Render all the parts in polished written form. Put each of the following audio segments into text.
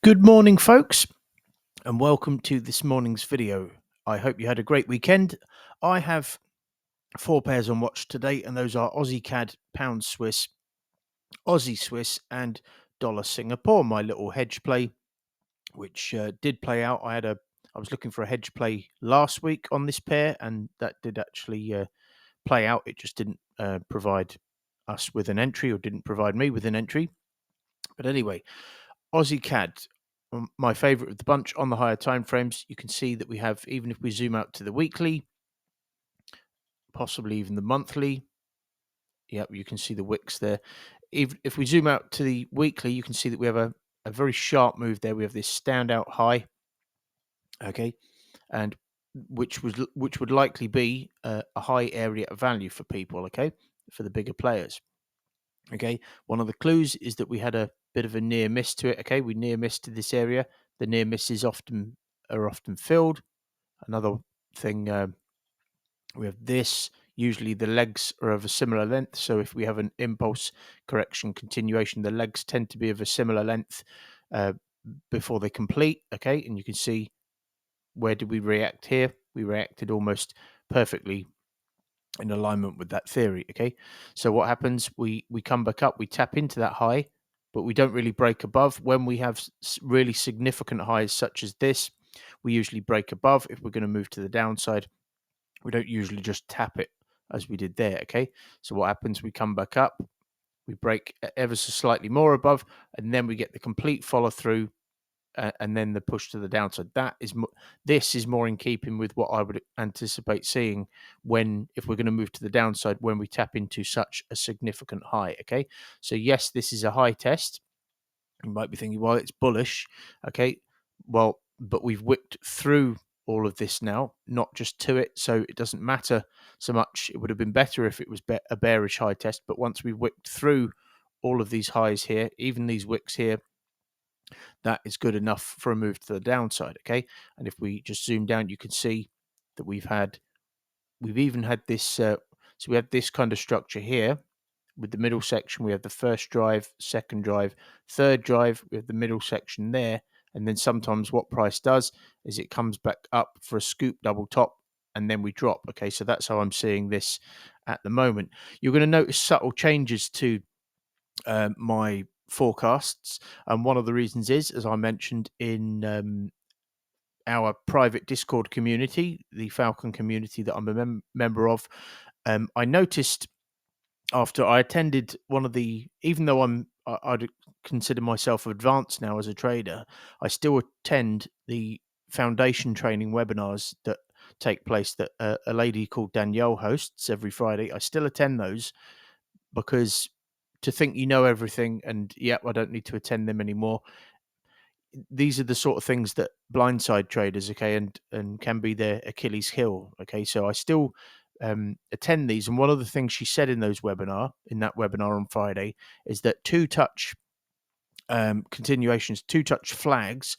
Good morning, folks, and welcome to this morning's video. I hope you had a great weekend. I have four pairs on watch today, and those are Aussie CAD, Pound Swiss, Aussie Swiss, and Dollar Singapore. My little hedge play, which did play out. I was looking for a hedge play last week on this pair, and that did actually play out. It just didn't provide us with an entry, or didn't provide me with an entry. But anyway, Aussie CAD, my favorite of the bunch on the higher time frames. You can see that we have, even if we zoom out to the weekly, possibly even the monthly. Yep, you can see the wicks there. Even if we zoom out to the weekly, you can see that we have a very sharp move there. We have this standout high, okay, and which would likely be a high area of value for people, okay, for the bigger players. Okay, one of the clues is that we had a bit of a near miss to it. Okay, we near missed to this area. The near misses are often filled. Another thing, we have this. Usually the legs are of a similar length. So if we have an impulse correction continuation, the legs tend to be of a similar length before they complete. Okay, and you can see, where did we react here? We reacted almost perfectly in alignment with that theory. Okay, so what happens? We come back up, we tap into that high, but we don't really break above. When we have really significant highs such as this, we usually break above. If we're going to move to the downside, we don't usually just tap it as we did there. Okay, so what happens? We come back up, we break ever so slightly more above, and then we get the complete follow through, and then the push to the downside. This is more in keeping with what I would anticipate seeing if we're going to move to the downside, when we tap into such a significant high. Okay, so yes, this is a high test. You might be thinking, well, it's bullish. Okay, well, but we've whipped through all of this now, not just to it, so it doesn't matter so much. It would have been better if it was a bearish high test, but once we've whipped through all of these highs here, even these wicks here, that is good enough for a move to the downside. Okay, and if we just zoom down, you can see that we've even had this. So we have this kind of structure here. With the middle section, we have the first drive, second drive, third drive. We have the middle section there, and then sometimes what price does is it comes back up for a scoop double top, and then we drop. Okay, so that's how I'm seeing this at the moment. You're going to notice subtle changes to my forecasts, and one of the reasons is, as I mentioned in our private Discord community, the Falcon community that I'm a member of, I noticed after I attended one of the, even though I'd consider myself advanced now as a trader, I still attend the foundation training webinars that take place, that a lady called Danielle hosts every Friday. I still attend those, because to think you know everything and I don't need to attend them anymore. These are the sort of things that blindside traders, okay, and can be their Achilles heel. Okay, so I still attend these, and one of the things she said in that webinar on Friday, is that two-touch continuations, two-touch flags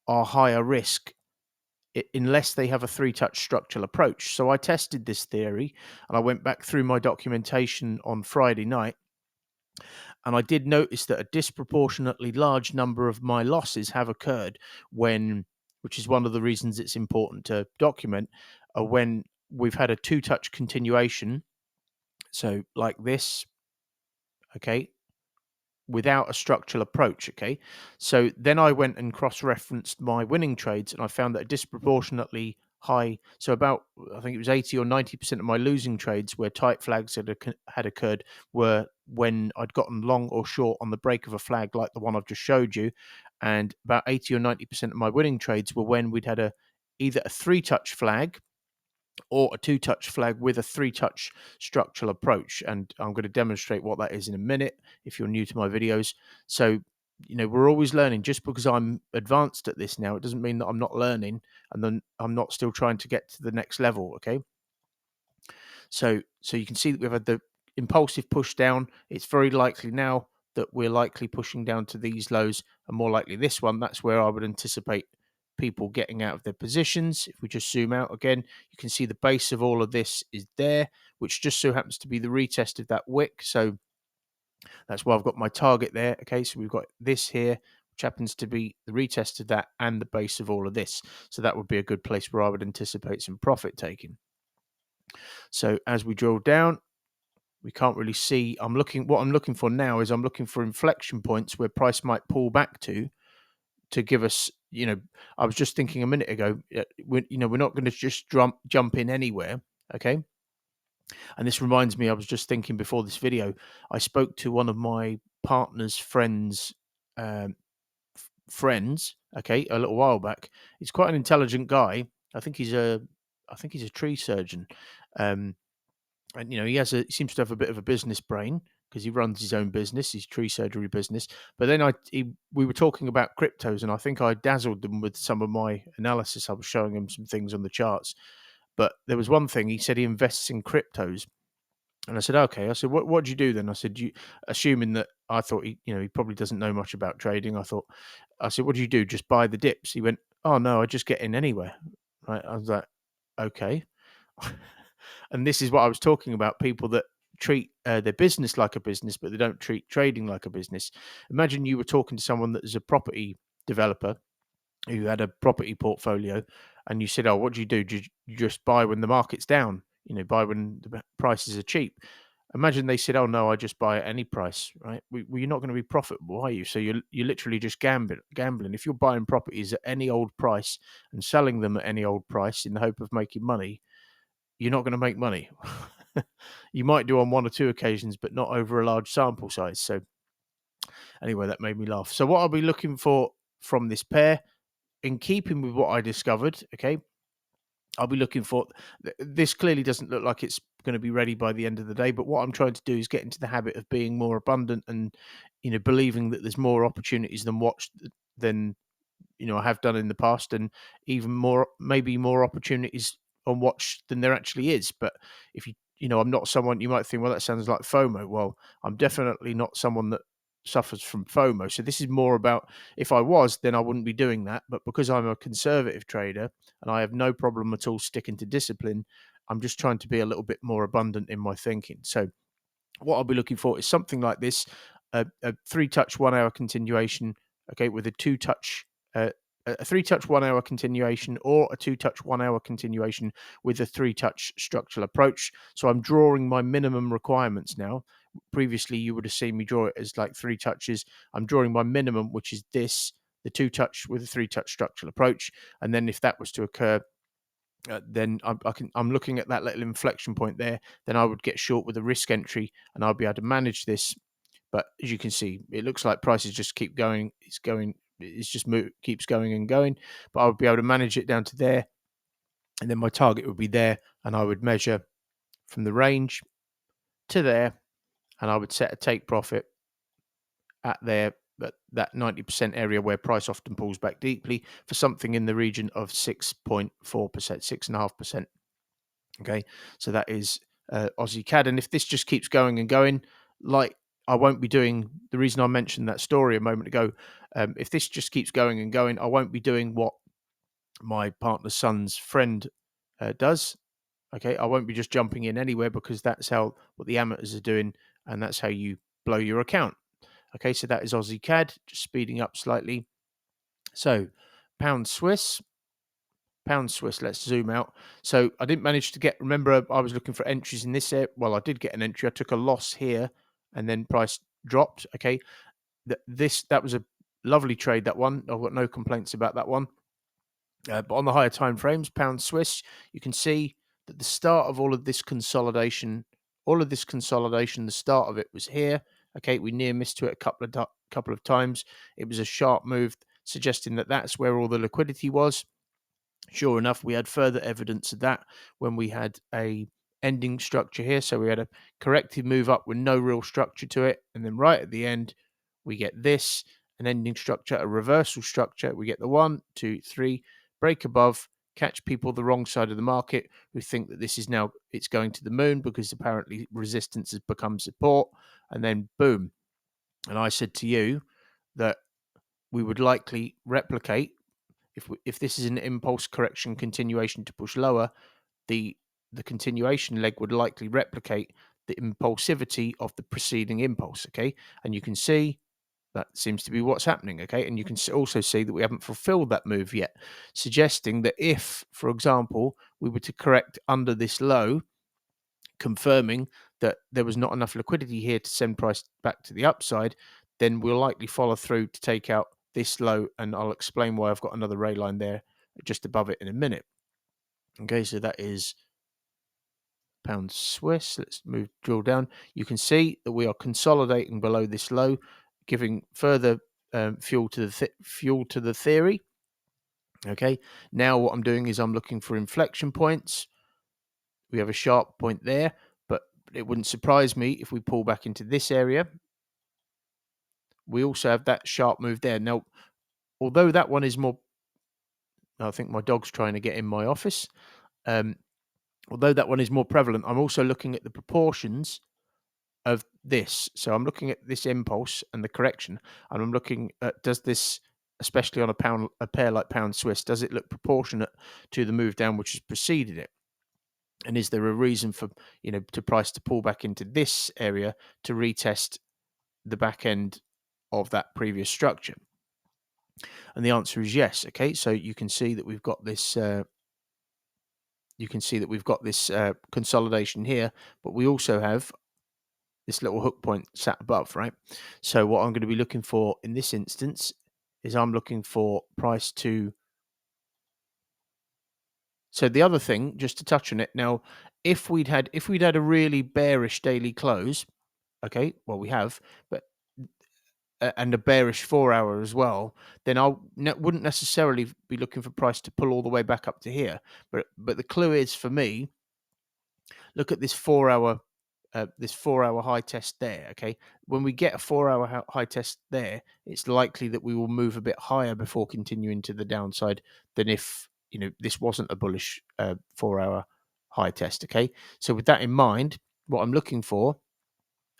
are higher risk unless they have a three-touch structural approach. So I tested this theory, and I went back through my documentation on Friday night, and I did notice that a disproportionately large number of my losses have occurred which is one of the reasons it's important to document, when we've had a two-touch continuation. So like this, okay, without a structural approach. Okay, so then I went and cross-referenced my winning trades, and I found that a disproportionately high, so about, I think it was 80 or 90% of my losing trades where tight flags had occurred, were when I'd gotten long or short on the break of a flag like the one I've just showed you, and about 80 or 90% of my winning trades were when we'd had either a three-touch flag or a two-touch flag with a three-touch structural approach. And I'm going to demonstrate what that is in a minute if you're new to my videos. So, we're always learning. Just because I'm advanced at this now, it doesn't mean that I'm not learning, and then I'm not still trying to get to the next level, okay? So you can see that we've had the impulsive push down. It's very likely now that we're likely pushing down to these lows, and more likely this one. That's where I would anticipate people getting out of their positions. If we just zoom out again, you can see the base of all of this is there, which just so happens to be the retest of that wick. So that's why I've got my target there. Okay, so we've got this here, which happens to be the retest of that and the base of all of this. So that would be a good place where I would anticipate some profit taking. So as we drill down, we can't really see. What I'm looking for now is I'm looking for inflection points where price might pull back to give us, I was just thinking a minute ago, we're not going to just jump in anywhere. Okay. And this reminds me, I was just thinking before this video, I spoke to one of my partner's um, friends, okay, a little while back. He's quite an intelligent guy. I think he's a tree surgeon. Um, and he seems to have a bit of a business brain because he runs his own business, his tree surgery business. But then we were talking about cryptos, and I think I dazzled them with some of my analysis. I was showing him some things on the charts, but there was one thing he said he invests in cryptos, and I said, okay. I said, what do you do then? I said, assuming that I thought he probably doesn't know much about trading. I said, what do you do? Just buy the dips? He went, oh no, I just get in anywhere. Right? I was like, okay. And this is what I was talking about, people that treat their business like a business, but they don't treat trading like a business. Imagine you were talking to someone that is a property developer who had a property portfolio, and you said, oh, what do you do? Do you just buy when the market's down? Buy when the prices are cheap. Imagine they said, oh, no, I just buy at any price, right? Well, you're not going to be profitable, are you? So you're literally just gambling. If you're buying properties at any old price and selling them at any old price in the hope of making money, you're not going to make money. You might do on one or two occasions, but not over a large sample size. So anyway, that made me laugh. So what I'll be looking for from this pair, in keeping with what I discovered, okay, I'll be looking for this. Clearly doesn't look like it's going to be ready by the end of the day, but what I'm trying to do is get into the habit of being more abundant and believing that there's more opportunities than I have done in the past, and even more, maybe more opportunities on watch than there actually is. But if I'm not someone, you might think, well, that sounds like FOMO. Well, I'm definitely not someone that suffers from FOMO. So this is more about, if I was, then I wouldn't be doing that. But because I'm a conservative trader and I have no problem at all sticking to discipline, I'm just trying to be a little bit more abundant in my thinking. So what I'll be looking for is something like this, a 3-touch 1 hour continuation, okay, with a 2-touch, a 3-touch 1 hour continuation, or a 2-touch 1 hour continuation with a 3-touch structural approach. So I'm drawing my minimum requirements now. Previously, you would have seen me draw it as like 3 touches. I'm drawing my minimum, which is this, the 2-touch with a 3-touch structural approach. And then if that was to occur, then I'm looking at that little inflection point there. Then I would get short with a risk entry, and I'll be able to manage this. But as you can see, it looks like prices just keep going. Keeps going and going. But I would be able to manage it down to there, and then my target would be there, and I would measure from the range to there, and I would set a take profit at there, but that 90% area where price often pulls back deeply, for something in the region of 6.4%, 6.5%. Okay, so that is Aussie CAD. And if this just keeps going and going, like I won't be doing, the reason I mentioned that story a moment ago, if this just keeps going and going, I won't be doing what my partner's son's friend does. Okay, I won't be just jumping in anywhere, because that's what the amateurs are doing, and that's how you blow your account. Okay, so that is Aussie CAD, just speeding up slightly. So pound Swiss, let's zoom out. So I didn't manage to remember, I was looking for entries in this area. Well, I did get an entry. I took a loss here, and then price dropped. Okay, that was a lovely trade, that one. I've got no complaints about that one. But on the higher time frames, pound Swiss, you can see that the start of all of this consolidation, the start of it was here. Okay, we near missed to it a couple of times. It was a sharp move, suggesting that that's where all the liquidity was. Sure enough, we had further evidence of that when we had a ending structure here. So we had a corrective move up with no real structure to it, and then right at the end, we get this, an ending structure, a reversal structure. We get the 1, 2, 3 break above, catch people the wrong side of the market who think that this is now, it's going to the moon, because apparently resistance has become support, and then boom. And I said to you that we would likely replicate, if this is an impulse correction continuation to push lower, the continuation leg would likely replicate the impulsivity of the preceding impulse. Okay, and you can see That seems to be what's happening, okay? And you can also see that we haven't fulfilled that move yet, suggesting that if, for example, we were to correct under this low, confirming that there was not enough liquidity here to send price back to the upside, then we'll likely follow through to take out this low, and I'll explain why I've got another ray line there just above it in a minute. Okay, so that is pound Swiss. Let's drill down. You can see that we are consolidating below this low, giving further fuel to the theory. Okay, now what I'm doing is I'm looking for inflection points. We have a sharp point there, but it wouldn't surprise me if we pull back into this area. We also have that sharp move there. Now, although that one is more, I think my dog's trying to get in my office. Although that one is more prevalent, I'm also looking at the proportions of this. So I'm looking at this impulse and the correction, and I'm looking at, does this, especially on a pair like pound Swiss, does it look proportionate to the move down which has preceded it? And is there a reason for, to price to pull back into this area to retest the back end of that previous structure? And the answer is yes. Okay, so you can see that we've got this. Consolidation here, but we also have this little hook point sat above, right? So what I'm going to be looking for in this instance is I'm looking for price to. So the other thing, just to touch on it now, if we'd had a really bearish daily close, okay, well we have, but and a bearish 4 hour as well, then I wouldn't necessarily be looking for price to pull all the way back up to here. But the clue is for me, look at this 4 hour. This 4 hour high test there. Okay, when we get a 4 hour high test there, it's likely that we will move a bit higher before continuing to the downside than if this wasn't a bullish 4 hour high test. Okay, so with that in mind, what I'm looking for,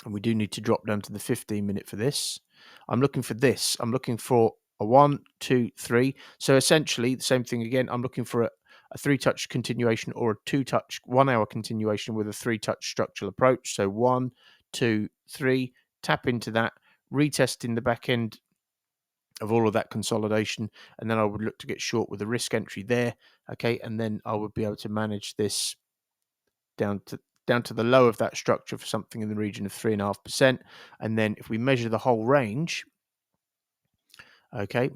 and we do need to drop down to the 15-minute for this. I'm looking for this. I'm looking for a 1, 2, 3. So essentially the same thing again. I'm looking for a 3-touch continuation or a 2-touch 1 hour continuation with a 3-touch structural approach. So 1, 2, 3, tap into that, retesting the back end of all of that consolidation, and then I would look to get short with a risk entry there. Okay, and then I would be able to manage this down to the low of that structure for something in the region of 3.5%. And then if we measure the whole range, okay,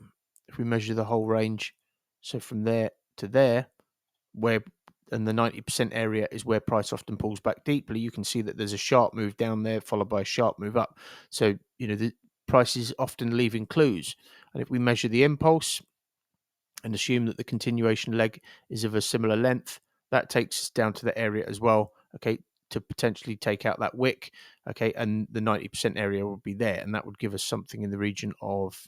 if we measure the whole range, so from there to there, and the 90% area is where price often pulls back deeply, you can see that there's a sharp move down there followed by a sharp move up. So, the price is often leaving clues. And if we measure the impulse and assume that the continuation leg is of a similar length, that takes us down to the area as well, okay, to potentially take out that wick, okay, and the 90% area would be there, and that would give us something in the region of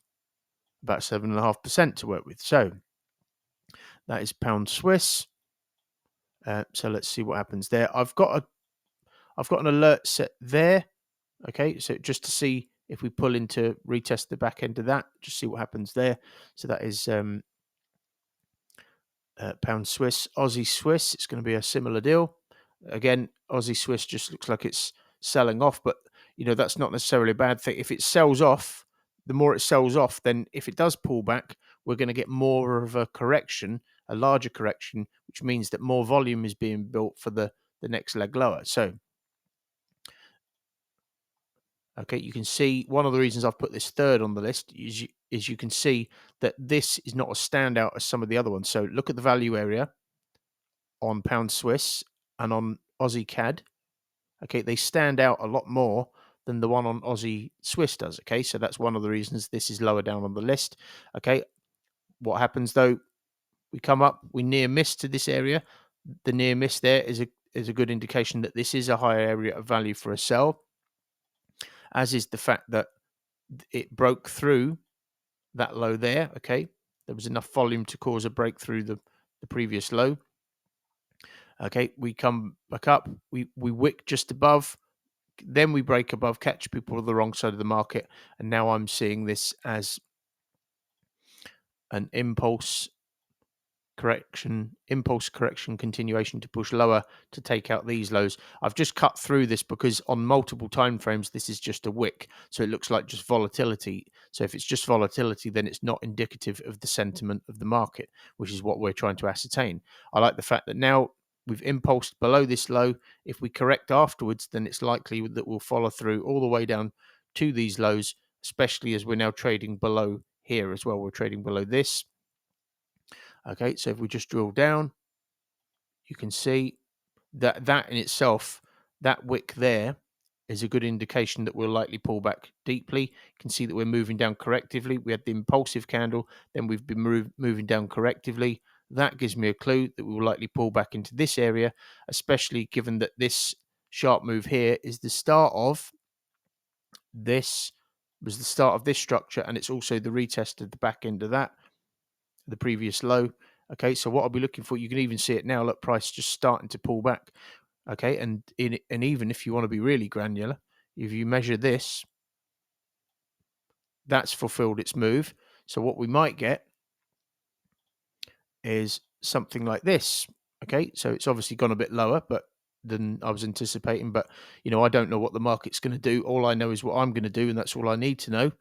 about 7.5% to work with. So that is pound Swiss. So let's see what happens there. I've got an alert set there, okay, so just to see if we pull into retest the back end of that, just see what happens there. So that is pound Swiss, Aussie Swiss. It's going to be a similar deal. Again, Aussie Swiss just looks like it's selling off, but that's not necessarily a bad thing. If it sells off, the more it sells off, then if it does pull back, we're going to get more of a correction, a larger correction, which means that more volume is being built for the next leg lower. So, okay, you can see one of the reasons I've put this third on the list is you can see that this is not as standout as some of the other ones. So look at the value area on pound Swiss and on Aussie CAD. Okay, they stand out a lot more than the one on Aussie Swiss does. Okay, so that's one of the reasons this is lower down on the list. Okay, what happens though? We come up, we near miss to this area. The near miss there is a good indication that this is a higher area of value for a sell, as is the fact that it broke through that low there. Okay, there was enough volume to cause a break through the previous low. Okay, we come back up, we wick just above, then we break above, catch people on the wrong side of the market, and now I'm seeing this as an impulse correction, impulse correction continuation to push lower to take out these lows. I've just cut through this because on multiple time frames this is just a wick, so it looks like just volatility. So if it's just volatility, then it's not indicative of the sentiment of the market, which is what we're trying to ascertain. I like the fact that now we've impulsed below this low. If we correct afterwards, then it's likely that we'll follow through all the way down to these lows, especially as we're now trading below here as well. We're trading below this. Okay, so if we just drill down, you can see that in itself, that wick there is a good indication that we'll likely pull back deeply. You can see that we're moving down correctively. We had the impulsive candle, then we've been moving down correctively. That gives me a clue that we will likely pull back into this area, especially given that this sharp move here is the start of this, was the start of this structure, and it's also the retest of the back end of that, the previous low. Okay, so what I'll be looking for, you can even see it now, look, price just starting to pull back. Okay, and even if you want to be really granular, if you measure this, that's fulfilled its move. So what we might get is something like this. Okay, so it's obviously gone a bit lower but than I was anticipating, but I don't know what the market's going to do. All I know is what I'm going to do, and that's all I need to know.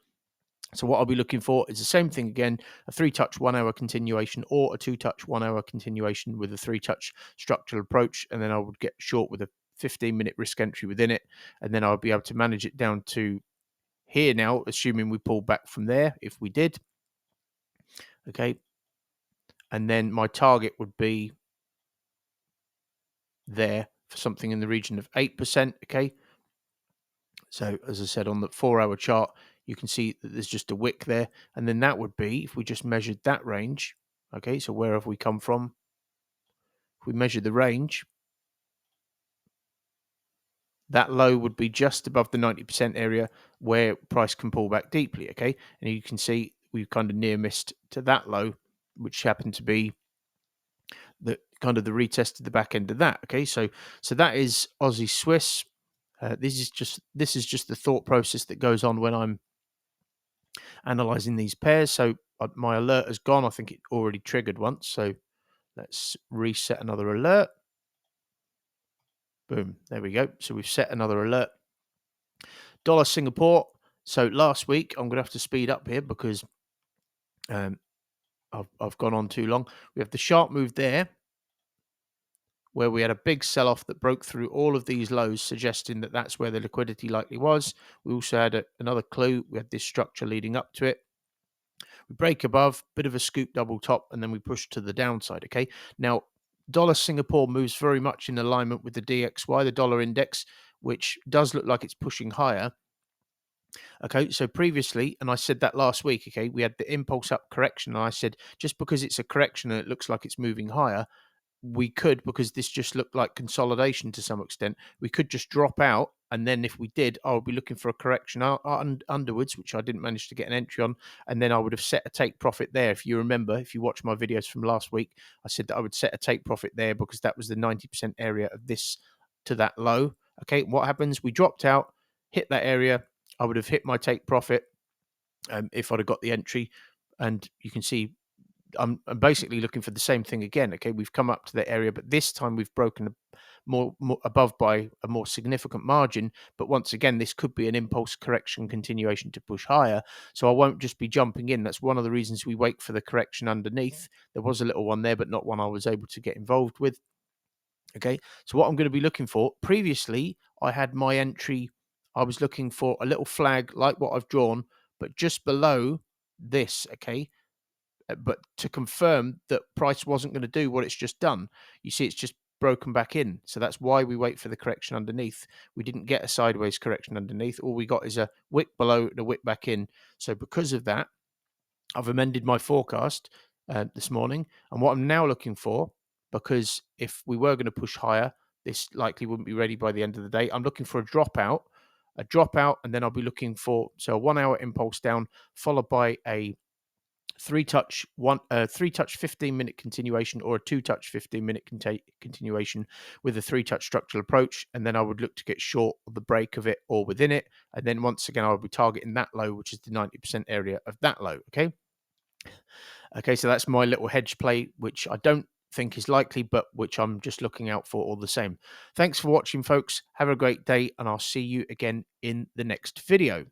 So what I'll be looking for is the same thing again, a 3-touch 1 hour continuation or a 2-touch 1 hour continuation with a 3-touch structural approach. And then I would get short with a 15-minute risk entry within it. And then I'll be able to manage it down to here now, assuming we pull back from there, if we did. Okay. And then my target would be there for something in the region of 8%. Okay. So as I said, on the 4-hour chart, you can see that there's just a wick there. And then that would be, if we just measured that range, okay, so where have we come from? If we measure the range, that low would be just above the 90% area where price can pull back deeply, okay? And you can see we've kind of near missed to that low, which happened to be the kind of the retest of the back end of that, okay? So that is Aussie Swiss. This is just the thought process that goes on when I'm analyzing these pairs. So my alert has gone. I think it already triggered once. So let's reset another alert. Boom. There we go. So we've set another alert. Dollar Singapore. So last week, I'm going to have to speed up here because I've gone on too long. We have the sharp move there where we had a big sell-off that broke through all of these lows, suggesting that that's where the liquidity likely was. We also had another clue. We had this structure leading up to it. We break above, bit of a scoop double top, and then we push to the downside, okay? Now, dollar Singapore moves very much in alignment with the DXY, the dollar index, which does look like it's pushing higher. Okay, so previously, and I said that last week, okay, we had the impulse up correction, and I said just because it's a correction and it looks like it's moving higher, we could, because this just looked like consolidation to some extent, we could just drop out. And then if we did, I would be looking for a correction underwards, which I didn't manage to get an entry on. And then I would have set a take profit there. If you remember, if you watch my videos from last week, I said that I would set a take profit there because that was the 90% area of this to that low. Okay, what happens? We dropped out, hit that area. I would have hit my take profit if I'd have got the entry. And you can see I'm basically looking for the same thing again. Okay, we've come up to that area, but this time we've broken more above by a more significant margin. But once again, this could be an impulse correction continuation to push higher. So I won't just be jumping in. That's one of the reasons we wait for the correction underneath. There was a little one there, but not one I was able to get involved with. Okay, so what I'm going to be looking for, previously I had my entry, I was looking for a little flag like what I've drawn, but just below this, okay, but to confirm that price wasn't going to do what it's just done. You see, it's just broken back in. So that's why we wait for the correction underneath. We didn't get a sideways correction underneath. All we got is a wick below and a wick back in. So because of that, I've amended my forecast this morning. And what I'm now looking for, because if we were going to push higher, this likely wouldn't be ready by the end of the day. I'm looking for a dropout, and then I'll be looking for, so a 1 hour impulse down, followed by a 3-touch 15-minute continuation or a 2-touch 15-minute continuation with a 3-touch structural approach, and then I would look to get short of the break of it or within it, and then once again I would be targeting that low, which is the 90% area of that low. Okay, Okay, so that's my little hedge play, which I don't think is likely, but which I'm just looking out for all the same. Thanks for watching, folks. Have a great day, and I'll see you again in the next video.